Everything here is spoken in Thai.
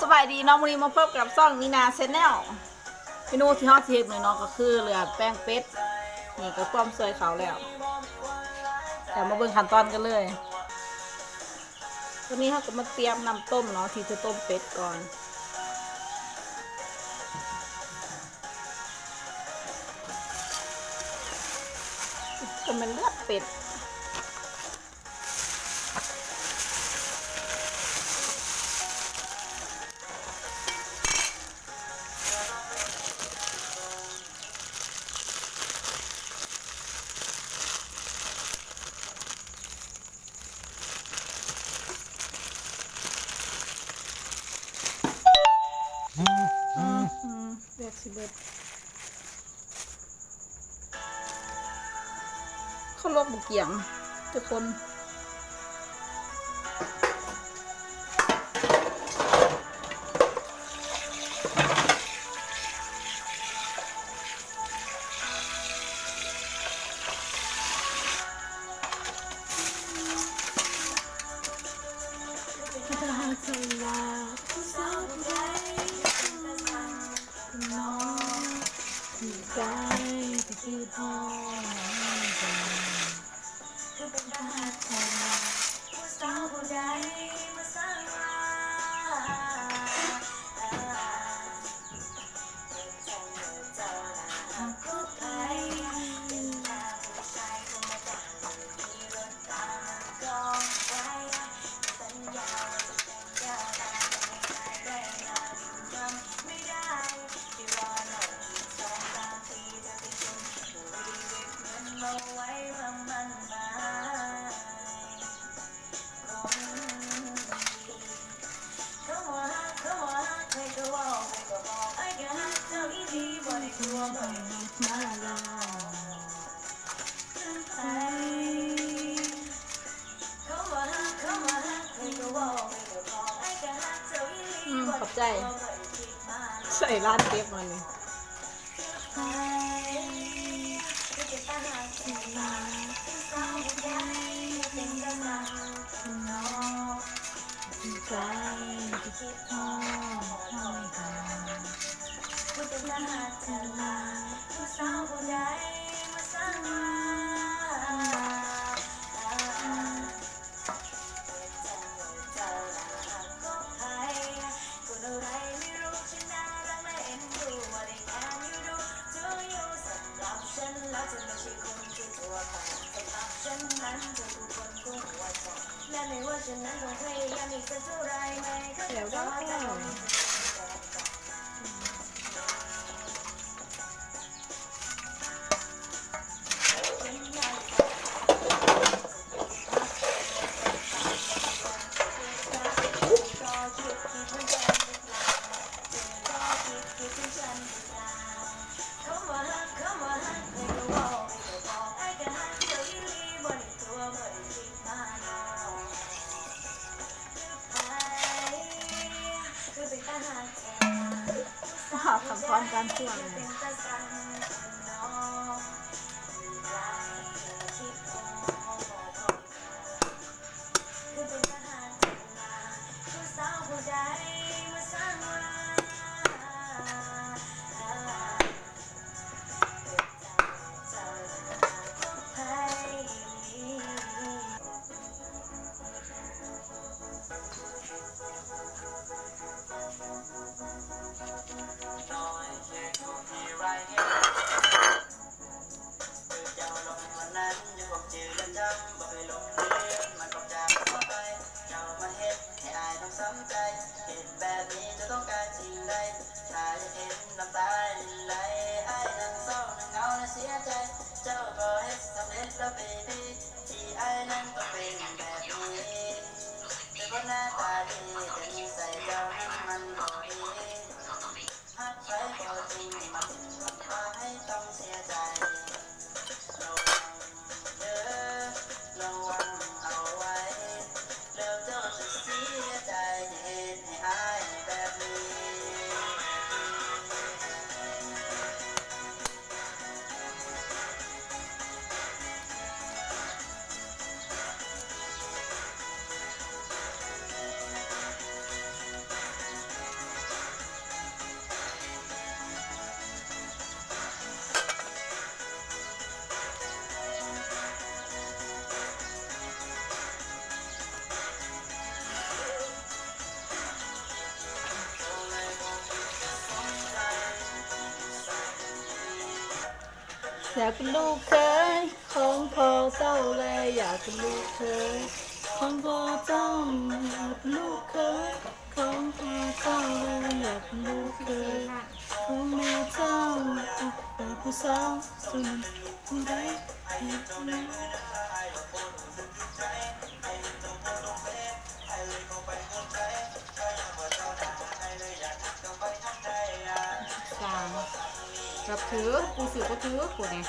สบายดีน้องวันนี้มาพบกับซ่องนีนาแชนแนลเมนูที่ฮอตฮิตเลยเนาะก็คือเหลือแป้งเป็ดนี่ก็ต้มเสยเขาแล้วเดี๋ยวมาเบิ่งขั้นตอนกันเลยวันนี้เขาก็มาเตรียมน้ำต้มเนาะที่จะต้มเป็ดก่อนก็มันเลือดเป็ดเลือดสิเบิดเขาลวกบุกเกี่ยงทุกคนใจที่คือพ่อคือเป็นทหารผู้สาวผู้ใดมาสร้างมาขอบใจใส่ร้านเก็บมาเลยใจที่คิดพ่อให้กันผู้เป็นทหารเธอมาผู้สาวผู้ใดมาสร้างมาและไม่ว่าฉันนั้นต้องพยายามอีกสักเท่าไรไม่ก็จะรอได้ขั้นตอนการคั่วเลย อยากเป็นลูกเคยของพ่อเจ้าเลยอยากเป็นลูกเคยของพ่อเจ้าอยากเป็นลูกเคยของพ่อเจ้าเลยอยากเป็นลูกเคยของแม่เจ้าอยากผู้สาวส่วนที่ใดอยากเป็นสามรับถือกูสื่อก็ถือกูเนี่ย